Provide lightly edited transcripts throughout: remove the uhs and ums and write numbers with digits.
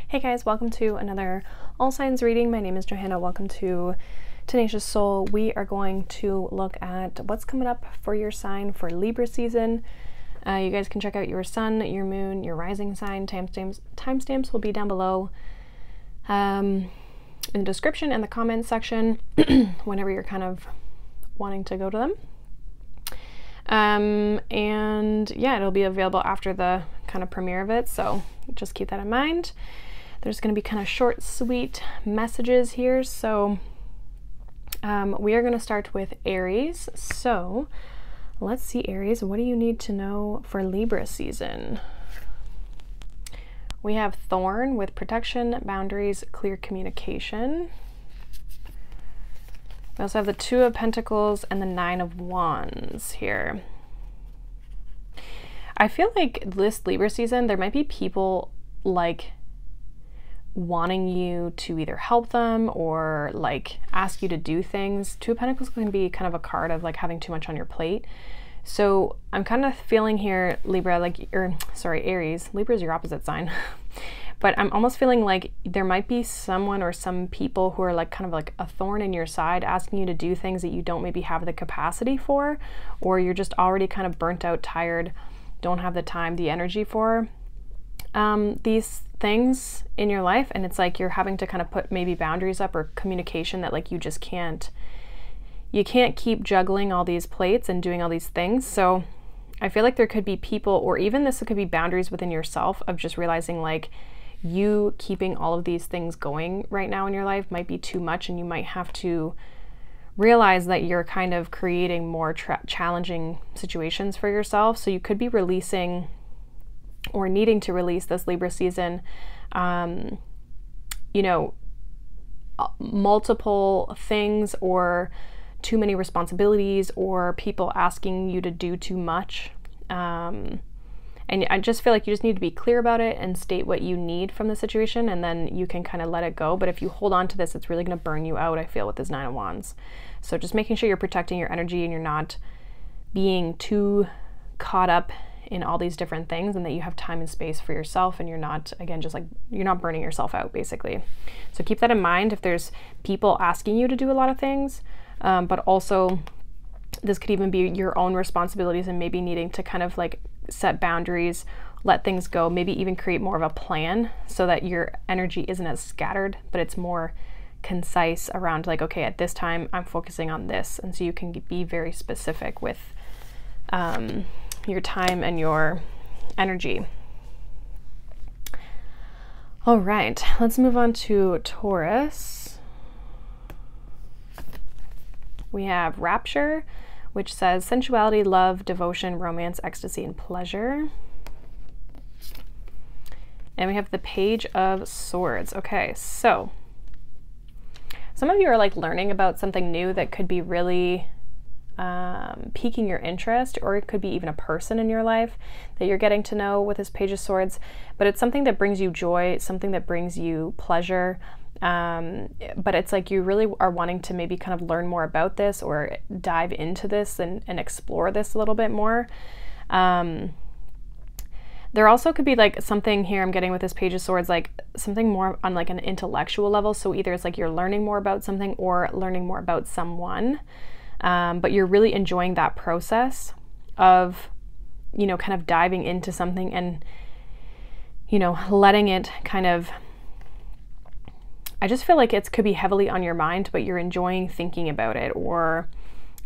Hey guys, welcome to another all signs reading. My name is Johanna. Welcome to Tenacious Soul. We are going to look at what's coming up for your sign for Libra season. You guys can check out your sun, your moon, your rising sign. Timestamps will be down below in the description and the comments section whenever you're kind of wanting to go to them. And yeah, it'll be available after the kind of premiere of it, so just keep that in mind. There's going to be kind of short, sweet messages here. So we are going to start with Aries. So let's see, Aries, what do you need to know for Libra season? We have Thorn with protection, boundaries, clear communication. We also have the Two of Pentacles and the Nine of Wands here. I feel like this Libra season, there might be people like wanting you to either help them or like ask you to do things. Two of Pentacles can be kind of a card of like having too much on your plate. So I'm kind of feeling here, Libra, like, or sorry, Aries. Libra is your opposite sign. But I'm almost feeling like there might be someone or some people who are like kind of like a thorn in your side, asking you to do things that you don't maybe have the capacity for, or you're just already kind of burnt out, tired, don't have the time, the energy for these things in your life. And it's like you're having to kind of put maybe boundaries up or communication that like you just can't, you can't keep juggling all these plates and doing all these things. So I feel like there could be people, or even this could be boundaries within yourself of just realizing like you keeping all of these things going right now in your life might be too much, and you might have to realize that you're kind of creating more challenging situations for yourself. So you could be releasing or needing to release this Libra season, you know, multiple things or too many responsibilities or people asking you to do too much. And I just feel like you just need to be clear about it and state what you need from the situation, and then you can kind of let it go. But if you hold on to this, it's really going to burn you out, I feel, with this Nine of Wands. So just making sure you're protecting your energy and you're not being too caught up in all these different things, and that you have time and space for yourself, and you're not, again, just like you're not burning yourself out, basically. So keep that in mind if there's people asking you to do a lot of things, but also this could even be your own responsibilities and maybe needing to kind of like set boundaries, let things go, maybe even create more of a plan so that your energy isn't as scattered, but it's more concise around like, okay, at this time I'm focusing on this. And so you can be very specific with your time and your energy. All right, let's move on to Taurus. We have Rapture, which says sensuality, love, devotion, romance, ecstasy, and pleasure. And we have the Page of Swords. Okay, so some of you are like learning about something new that could be really piquing your interest, or it could be even a person in your life that you're getting to know with this Page of Swords, but it's something that brings you joy, something that brings you pleasure. But it's like you really are wanting to maybe kind of learn more about this or dive into this and explore this a little bit more. There also could be like something here I'm getting with this Page of Swords, like something more on like an intellectual level. So either it's like you're learning more about something or learning more about someone, but you're really enjoying that process of, you know, kind of diving into something and, you know, letting it kind of, I just feel like it could be heavily on your mind, but you're enjoying thinking about it, or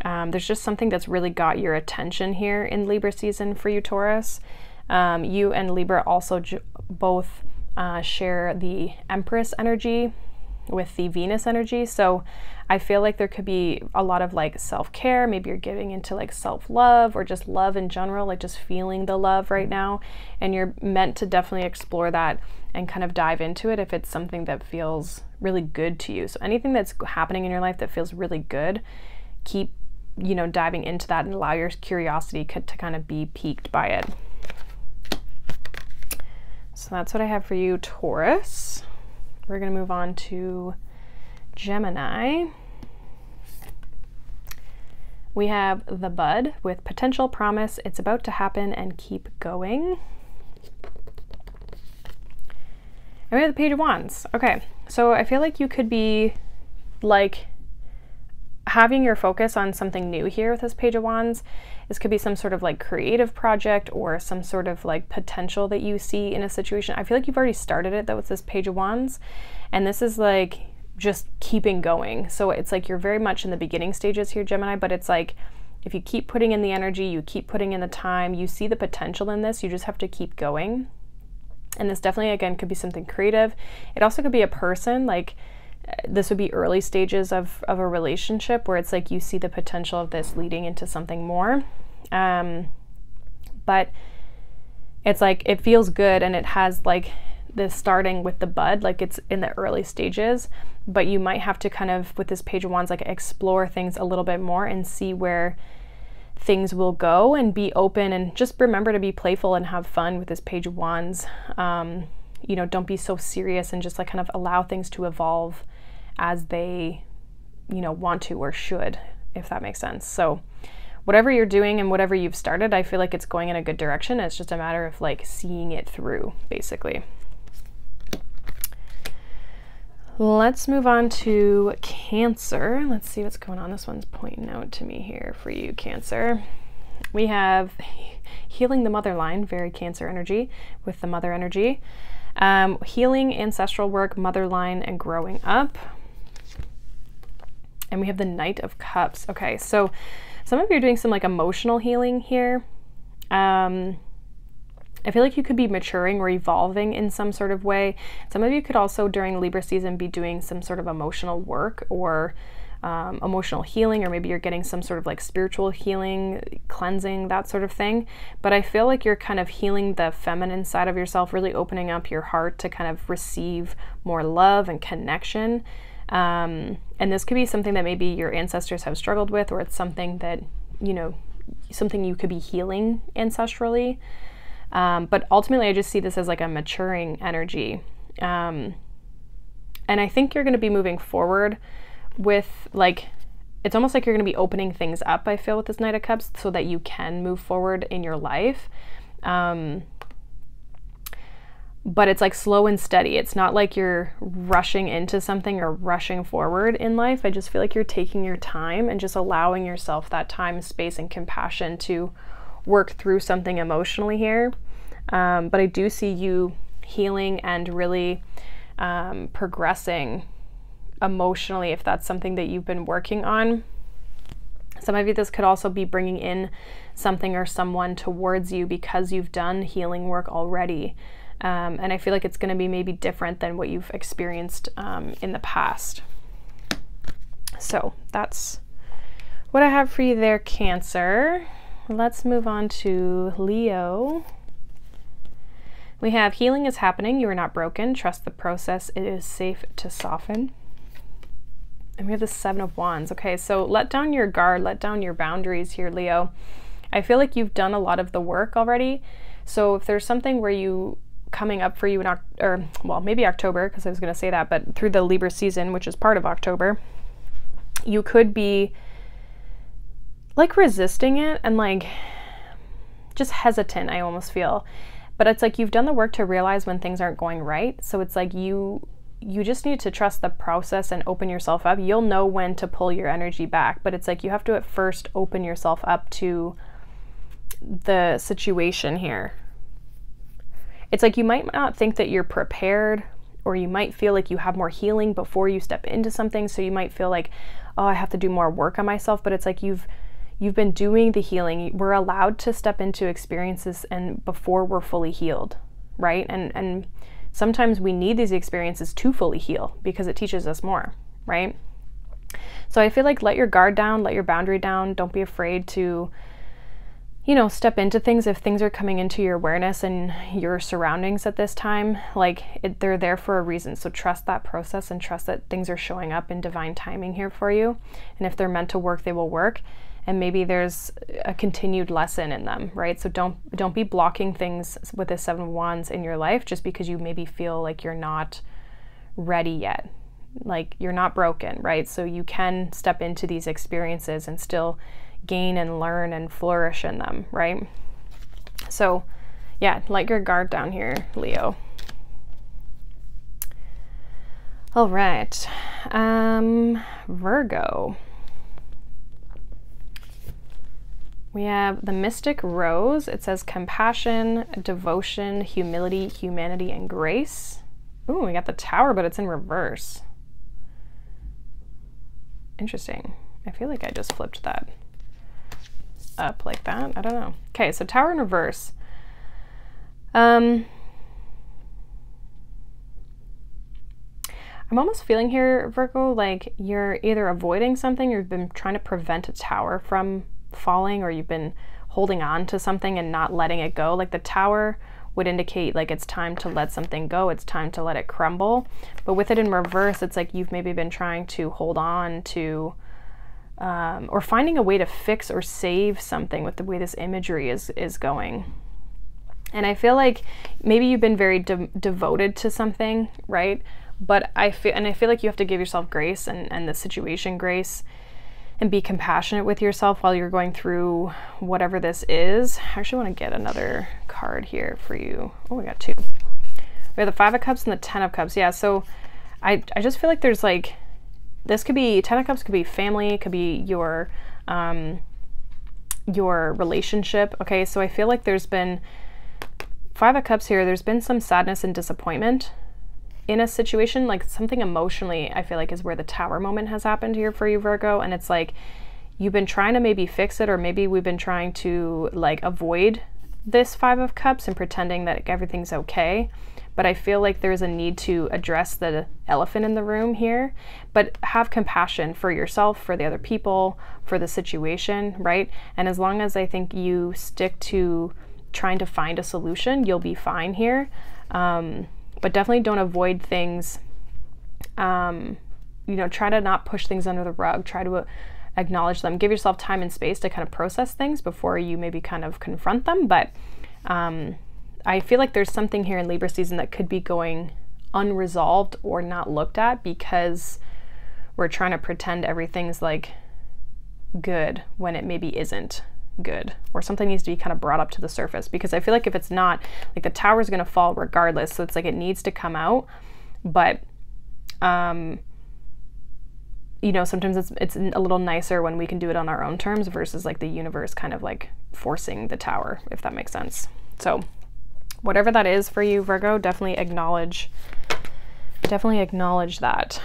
there's just something that's really got your attention here in Libra season for you, Taurus. You and Libra also both share the Empress energy with the Venus energy. So I feel like there could be a lot of like self-care. Maybe you're getting into like self-love or just love in general, like just feeling the love right now. And you're meant to definitely explore that and kind of dive into it if it's something that feels really good to you. So anything that's happening in your life that feels really good, keep, you know, diving into that and allow your curiosity to kind of be piqued by it. So that's what I have for you, Taurus. We're going to move on to Gemini. We have the Bud with potential, promise, it's about to happen, and keep going. And we have the Page of Wands. Okay, so I feel like you could be like having your focus on something new here with this Page of Wands. This could be some sort of like creative project or some sort of like potential that you see in a situation. I feel like you've already started it though with this Page of Wands, and this is like just keeping going. So it's like you're very much in the beginning stages here, Gemini, but it's like if you keep putting in the energy, you keep putting in the time, you see the potential in this, you just have to keep going. And this definitely, again, could be something creative. It also could be a person, like this would be early stages of a relationship where it's like you see the potential of this leading into something more. But it's like it feels good, and it has like this starting with the bud, like it's in the early stages, but you might have to kind of, with this Page of Wands, like explore things a little bit more and see where things will go, and be open, and just remember to be playful and have fun with this Page of Wands. You know, don't be so serious, and just like kind of allow things to evolve as they, you know, want to or should, if that makes sense. So whatever you're doing and whatever you've started, I feel like it's going in a good direction. It's just a matter of like seeing it through, basically. Let's move on to Cancer. Let's see what's going on. This one's pointing out to me here for you, Cancer. We have healing the mother line, very Cancer energy with the mother energy. Healing, ancestral work, mother line, and growing up. And we have the Knight of Cups. Okay, so some of you are doing some like emotional healing here. I feel like you could be maturing or evolving in some sort of way. Some of you could also during Libra season be doing some sort of emotional work or emotional healing, or maybe you're getting some sort of like spiritual healing, cleansing, that sort of thing. But I feel like you're kind of healing the feminine side of yourself, really opening up your heart to kind of receive more love and connection. And this could be something that maybe your ancestors have struggled with, or it's something that, you know, something you could be healing ancestrally. But ultimately, I just see this as like a maturing energy. And I think you're going to be moving forward with like, it's almost like you're going to be opening things up, I feel, with this Knight of Cups, so that you can move forward in your life. But it's like slow and steady. It's not like you're rushing into something or rushing forward in life. I just feel like you're taking your time and just allowing yourself that time, space, and compassion to work through something emotionally here. But I do see you healing and really progressing emotionally, if that's something that you've been working on. Some of you, this could also be bringing in something or someone towards you because you've done healing work already. And I feel like it's going to be maybe different than what you've experienced in the past. So that's what I have for you there, Cancer. Let's move on to Leo. We have healing is happening. You are not broken. Trust the process. It is safe to soften. And we have the Seven of Wands. Okay, so let down your guard, let down your boundaries here, Leo. I feel like you've done a lot of the work already. So if there's something where you coming up for you in maybe October, because I was going to say that, but through the Libra season, which is part of October, you could be like resisting it and like just hesitant, I almost feel. But it's like you've done the work to realize when things aren't going right. So it's like you just need to trust the process and open yourself up. You'll know when to pull your energy back, but it's like you have to at first open yourself up to the situation here. It's like you might not think that you're prepared, or you might feel like you have more healing before you step into something. So you might feel like, oh, I have to do more work on myself. But it's like you've been doing the healing. We're allowed to step into experiences and before we're fully healed, right? And sometimes we need these experiences to fully heal because it teaches us more, right? So I feel like let your guard down, let your boundary down. Don't be afraid to, you know, step into things if things are coming into your awareness and your surroundings at this time. Like they're there for a reason. So trust that process and trust that things are showing up in divine timing here for you. And if they're meant to work, they will work. And maybe there's a continued lesson in them, right? So don't be blocking things with the Seven of Wands in your life just because you maybe feel like you're not ready yet. Like you're not broken, right? So you can step into these experiences and still gain and learn and flourish in them, right? So yeah, let your guard down here, Leo. All right, Virgo. We have the Mystic Rose. It says compassion, devotion, humility, humanity, and grace. Ooh, we got the Tower, but it's in reverse. Interesting. I feel like I just flipped that up like that. I don't know. Okay, so Tower in reverse. I'm almost feeling here, Virgo, like you're either avoiding something or you've been trying to prevent a tower from falling, or you've been holding on to something and not letting it go. Like the Tower would indicate like it's time to let something go, it's time to let it crumble. But with it in reverse, it's like you've maybe been trying to hold on to or finding a way to fix or save something with the way this imagery is going. And I feel like maybe you've been very devoted to something, right? But I feel like you have to give yourself grace and the situation grace, and be compassionate with yourself while you're going through whatever this is. I actually want to get another card here for you. Oh, we got two. We have the 5 of Cups and the 10 of Cups. Yeah, so I just feel like there's like, this could be, 10 of Cups could be family, could be your relationship. Okay, so I feel like there's been 5 of Cups here. There's been some sadness and disappointment in a situation, like something emotionally, I feel like is where the Tower moment has happened here for you, Virgo. And it's like you've been trying to maybe fix it, or maybe we've been trying to like avoid this 5 of Cups and pretending that everything's okay. But I feel like there's a need to address the elephant in the room here, but have compassion for yourself, for the other people, for the situation, right? And as long as I think you stick to trying to find a solution, you'll be fine here. But definitely don't avoid things. You know, try to not push things under the rug. Try to acknowledge them. Give yourself time and space to kind of process things before you maybe kind of confront them. But I feel like there's something here in Libra season that could be going unresolved or not looked at because we're trying to pretend everything's like good when it maybe isn't good, or something needs to be kind of brought up to the surface. Because I feel like if it's not, like the Tower is going to fall regardless, so it's like it needs to come out. But you know, sometimes it's a little nicer when we can do it on our own terms versus like the universe kind of like forcing the Tower, if that makes sense. So whatever that is for you, Virgo, definitely acknowledge that.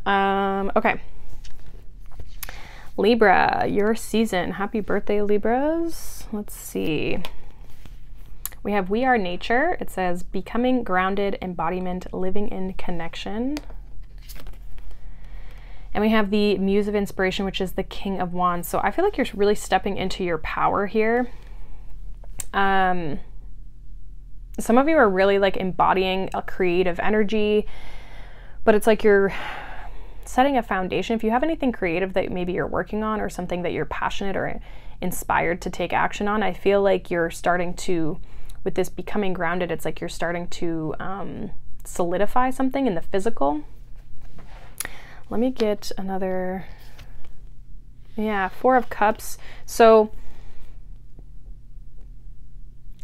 Okay, Libra, your season. Happy birthday, Libras. Let's see. We have We Are Nature. It says becoming grounded, embodiment, living in connection. And we have the Muse of Inspiration, which is the King of Wands. So I feel like you're really stepping into your power here. Some of you are really like embodying a creative energy, but it's like you're setting a foundation. If you have anything creative that maybe you're working on, or something that you're passionate or inspired to take action on, I feel like you're starting to, with this becoming grounded, it's like you're starting to solidify something in the physical. Let me get another, yeah, 4 of Cups. So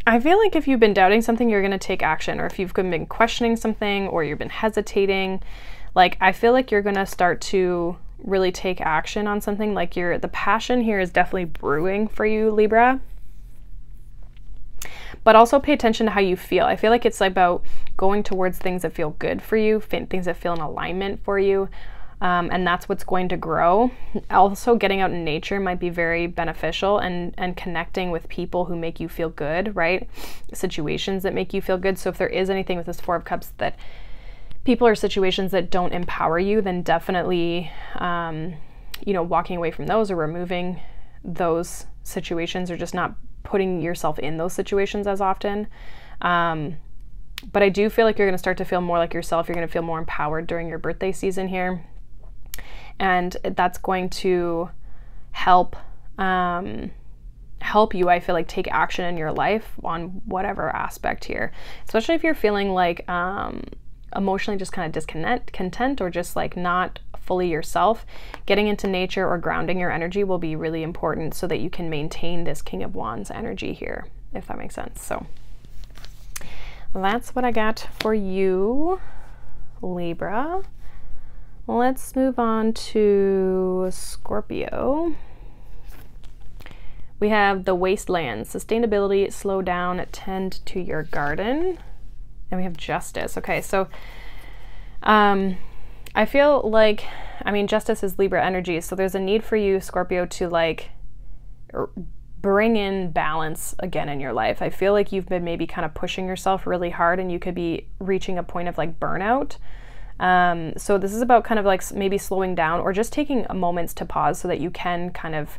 I feel like if you've been doubting something, you're going to take action, or if you've been questioning something, or you've been hesitating, like I feel like you're going to start to really take action on something. Like the passion here is definitely brewing for you, Libra. But also pay attention to how you feel. I feel like it's about going towards things that feel good for you, things that feel in alignment for you. And that's what's going to grow. Also, getting out in nature might be very beneficial, and connecting with people who make you feel good, right? Situations that make you feel good. So if there is anything with this 4 of Cups, that people or situations that don't empower you, then definitely, you know, walking away from those, or removing those situations, or just not putting yourself in those situations as often. But I do feel like you're going to start to feel more like yourself. You're going to feel more empowered during your birthday season here. And that's going to help you, I feel like, take action in your life on whatever aspect here. Especially if you're feeling like emotionally just kind of discontent, or just like not fully yourself. Getting into nature or grounding your energy will be really important, so that you can maintain this King of Wands energy here, if that makes sense. So that's what I got for you, Libra. Let's move on to Scorpio. We have the wasteland, sustainability, slow down, tend to your garden. And we have justice. Okay, so I feel like, I mean, justice is Libra energy, so there's a need for you, Scorpio, to like bring in balance again in your life. I feel like you've been maybe kind of pushing yourself really hard and you could be reaching a point of like burnout. So this is about kind of like maybe slowing down or just taking moments to pause so that you can kind of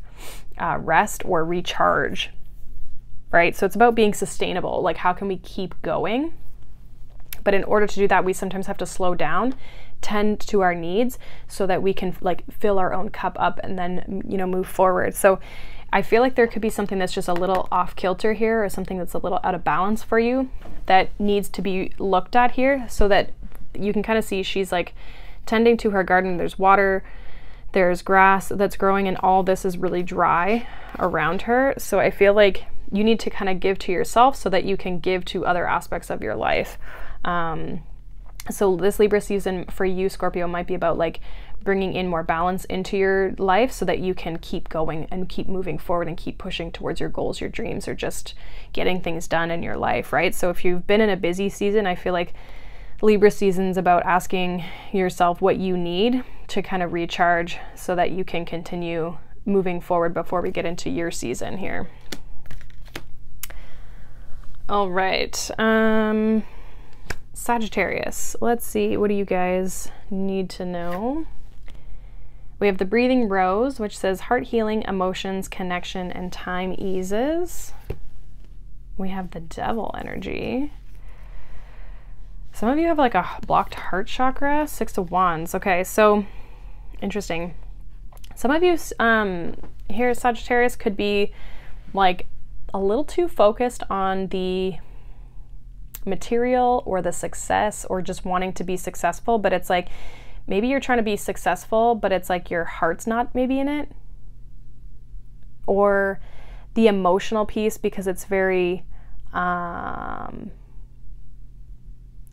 rest or recharge, right? So it's about being sustainable. Like, how can we keep going? But in order to do that, we sometimes have to slow down, tend to our needs so that we can like fill our own cup up and then, you know, move forward. So I feel like there could be something that's just a little off kilter here, or something that's a little out of balance for you that needs to be looked at here, so that you can kind of see she's like tending to her garden. There's water, there's grass that's growing, and all this is really dry around her. So I feel like you need to kind of give to yourself so that you can give to other aspects of your life. So this Libra season for you, Scorpio, might be about like bringing in more balance into your life so that you can keep going and keep moving forward and keep pushing towards your goals, your dreams, or just getting things done in your life, right? So if you've been in a busy season, I feel like Libra season's about asking yourself what you need to kind of recharge so that you can continue moving forward before we get into your season here. All right. Sagittarius. Let's see. What do you guys need to know? We have the breathing rose, which says heart healing, emotions, connection, and time eases. We have the devil energy. Some of you have like a blocked heart chakra, 6 of Wands. Okay, so interesting. Some of you here, Sagittarius, could be like a little too focused on the material or the success or just wanting to be successful, but it's like maybe you're trying to be successful, but it's like your heart's not maybe in it. Or the emotional piece, because it's very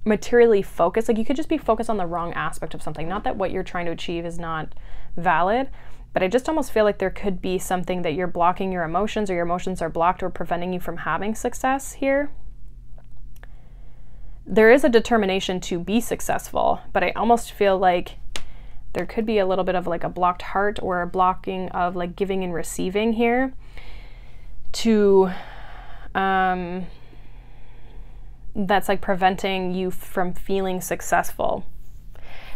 materially focused. Like you could just be focused on the wrong aspect of something. Not that what you're trying to achieve is not valid, but I just almost feel like there could be something that you're blocking your emotions, or your emotions are blocked or preventing you from having success here. There is a determination to be successful, but I almost feel like there could be a little bit of like a blocked heart or a blocking of like giving and receiving here to that's like preventing you from feeling successful.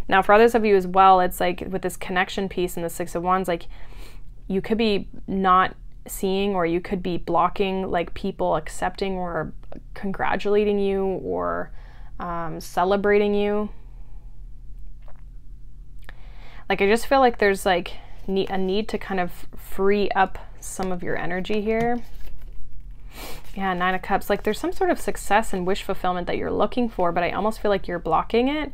Now for others of you as well, it's like with this connection piece and the 6 of Wands, like you could be not seeing, or you could be blocking like people accepting or congratulating you or celebrating you. Like I just feel like there's like a need to kind of free up some of your energy here. Yeah, 9 of Cups. Like there's some sort of success and wish fulfillment that you're looking for, but I almost feel like you're blocking it.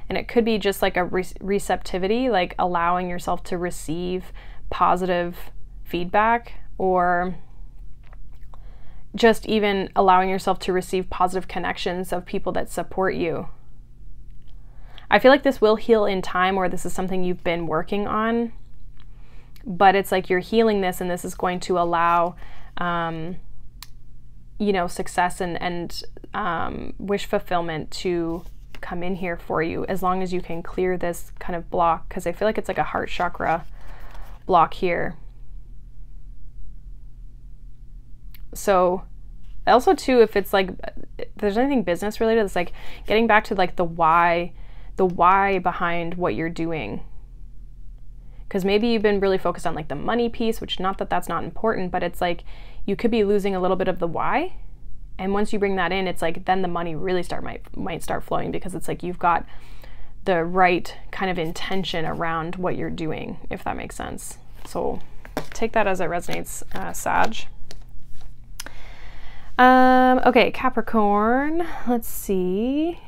And it could be just like a receptivity, like allowing yourself to receive positive feedback, or just even allowing yourself to receive positive connections of people that support you. I feel like this will heal in time, or this is something you've been working on, but it's like you're healing this, and this is going to allow you know, success and wish fulfillment to come in here for you, as long as you can clear this kind of block, because I feel like it's like a heart chakra block here. So also too, if it's like, if there's anything business related, it's like getting back to like the why behind what you're doing. Because maybe you've been really focused on like the money piece, which not that that's not important, but it's like you could be losing a little bit of the why. And once you bring that in, it's like then the money really might start flowing, because it's like you've got the right kind of intention around what you're doing, if that makes sense. So take that as it resonates, Sag. Okay, Capricorn, let's see.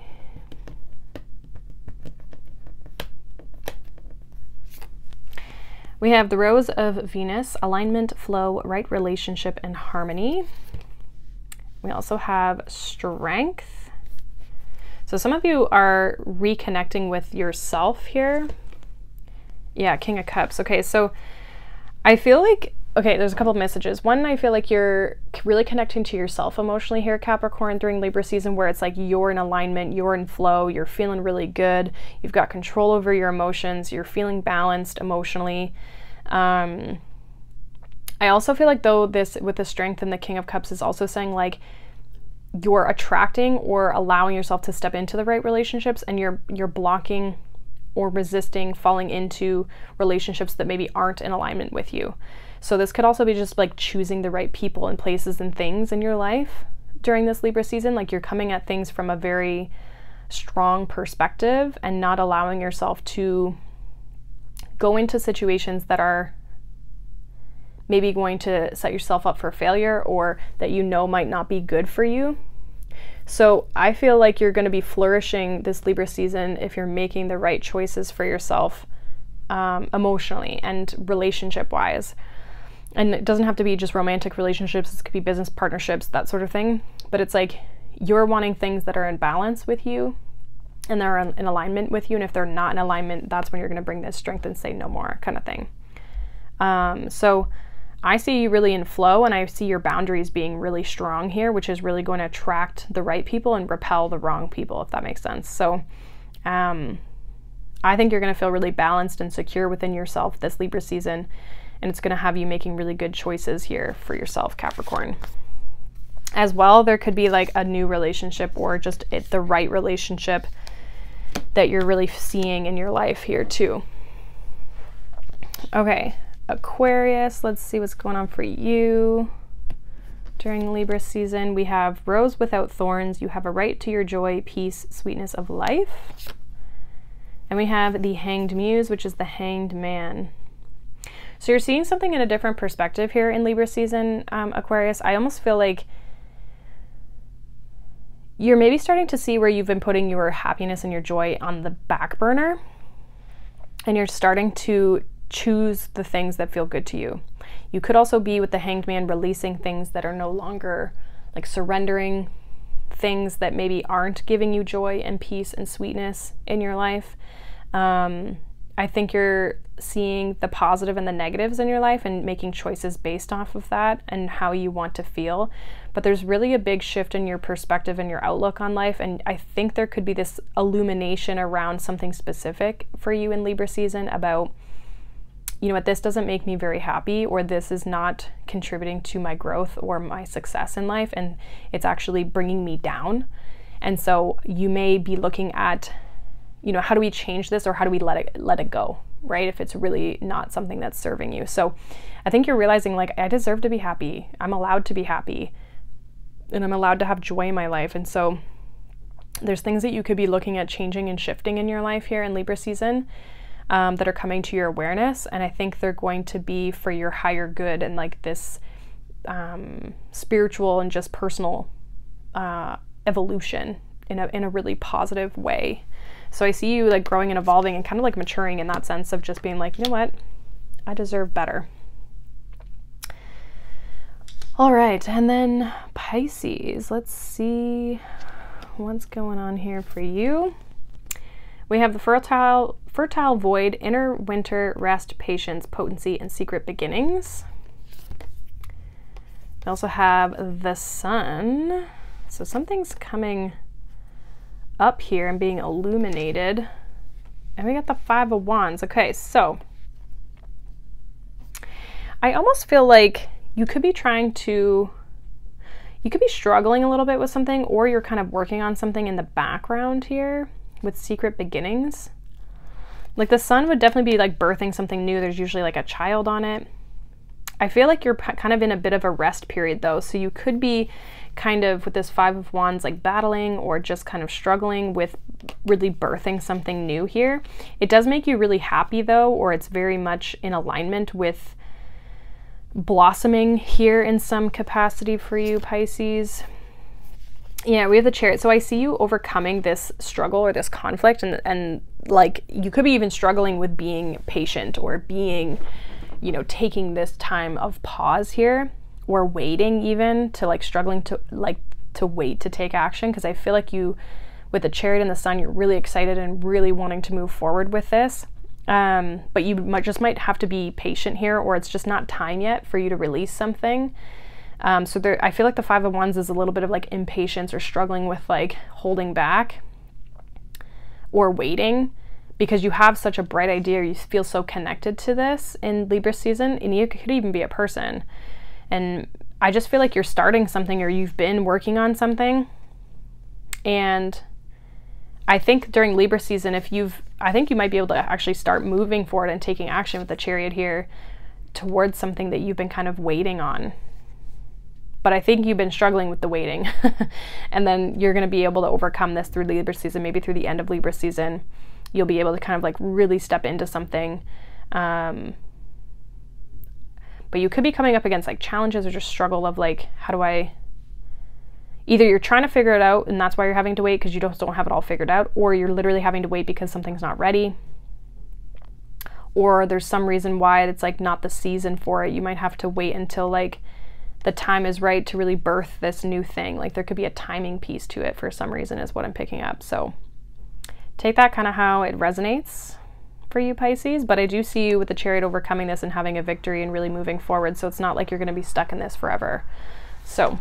We have the Rose of Venus, alignment, flow, right relationship, and harmony. We also have Strength. So some of you are reconnecting with yourself here. Yeah, King of Cups. Okay, so I feel like, okay, there's a couple of messages. One, I feel like you're really connecting to yourself emotionally here, Capricorn, during Libra season, where it's like you're in alignment, you're in flow, you're feeling really good, you've got control over your emotions, you're feeling balanced emotionally. I also feel like, though, this with the Strength and the King of Cups is also saying like you're attracting or allowing yourself to step into the right relationships, and you're blocking or resisting falling into relationships that maybe aren't in alignment with you. So this could also be just like choosing the right people and places and things in your life during this Libra season. Like you're coming at things from a very strong perspective and not allowing yourself to go into situations that are maybe going to set yourself up for failure, or that you know might not be good for you. So I feel like you're going to be flourishing this Libra season if you're making the right choices for yourself, emotionally and relationship wise. And it doesn't have to be just romantic relationships. This could be business partnerships, that sort of thing. But it's like you're wanting things that are in balance with you and they're in alignment with you. And if they're not in alignment, that's when you're going to bring this strength and say no more kind of thing. So I see you really in flow, and I see your boundaries being really strong here, which is really going to attract the right people and repel the wrong people, if that makes sense. So I think you're going to feel really balanced and secure within yourself this Libra season, and it's going to have you making really good choices here for yourself, Capricorn. As well, there could be like a new relationship or just the right relationship that you're really seeing in your life here too. Okay. Aquarius, let's see what's going on for you during Libra season. We have Rose without thorns. You have a right to your joy, peace, sweetness of life. And we have the Hanged Muse, which is the Hanged Man. So you're seeing something in a different perspective here in Libra season, Aquarius. I almost feel like you're maybe starting to see where you've been putting your happiness and your joy on the back burner, and you're starting to choose the things that feel good to you. You could also be, with the Hanged Man, releasing things that are no longer, like surrendering things that maybe aren't giving you joy and peace and sweetness in your life. I think you're seeing the positive and the negatives in your life and making choices based off of that and how you want to feel. But there's really a big shift in your perspective and your outlook on life. And I think there could be this illumination around something specific for you in Libra season about, you know what, this doesn't make me very happy, or this is not contributing to my growth or my success in life, and it's actually bringing me down. And so you may be looking at, you know, how do we change this, or how do we let it go, right? If it's really not something that's serving you. So I think you're realizing, like, I deserve to be happy. I'm allowed to be happy, and I'm allowed to have joy in my life. And so there's things that you could be looking at changing and shifting in your life here in Libra season, that are coming to your awareness, and I think they're going to be for your higher good and like this spiritual and just personal evolution in a really positive way. So I see you like growing and evolving and kind of like maturing in that sense of just being like, you know what, I deserve better. All right, and then Pisces, let's see what's going on here for you. We have the fertile void, inner winter, rest, patience, potency, and secret beginnings. We also have the sun. So something's coming up here and being illuminated. And we got the Five of Wands. Okay, so I almost feel like you could be struggling a little bit with something, or you're kind of working on something in the background here with secret beginnings. Like the sun would definitely be like birthing something new. There's usually like a child on it. I feel like you're kind of in a bit of a rest period though. So you could be kind of with this Five of Wands, like battling or just kind of struggling with really birthing something new here. It does make you really happy though, or it's very much in alignment with blossoming here in some capacity for you, Pisces. Yeah, we have the Chariot. So I see you overcoming this struggle or this conflict, and like you could be even struggling with being patient or being, you know, taking this time of pause here, or waiting even to like struggling to wait to take action. Because I feel like you, with the Chariot and the Sun, you're really excited and really wanting to move forward with this. But you might have to be patient here, or it's just not time yet for you to release something. So there, I feel like the Five of Wands is a little bit of like impatience or struggling with like holding back or waiting, because you have such a bright idea, you feel so connected to this in Libra season, and you could even be a person. And I just feel like you're starting something, or you've been working on something. And I think during Libra season, I think you might be able to actually start moving forward and taking action with the Chariot here towards something that you've been kind of waiting on. But I think you've been struggling with the waiting. And then you're going to be able to overcome this through Libra season. Maybe through the end of Libra season, you'll be able to kind of like really step into something. But you could be coming up against like challenges or just struggle of like, how do I... Either you're trying to figure it out and that's why you're having to wait because you don't have it all figured out, or you're literally having to wait because something's not ready. Or there's some reason why it's like not the season for it. You might have to wait until like the time is right to really birth this new thing. Like there could be a timing piece to it for some reason is what I'm picking up. So take that kind of how it resonates for you, Pisces. But I do see you with the Chariot overcoming this and having a victory and really moving forward. So it's not like you're going to be stuck in this forever. So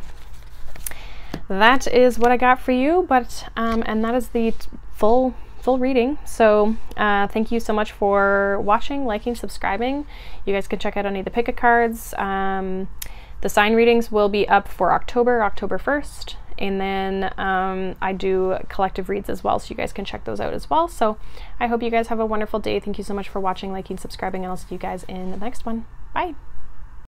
that is what I got for you. But and that is the full reading. So thank you so much for watching, liking, subscribing. You guys can check out any of the pick a cards. The sign readings will be up for October 1st. And then I do collective reads as well, so you guys can check those out as well. So I hope you guys have a wonderful day. Thank you so much for watching, liking, subscribing, and I'll see you guys in the next one. Bye.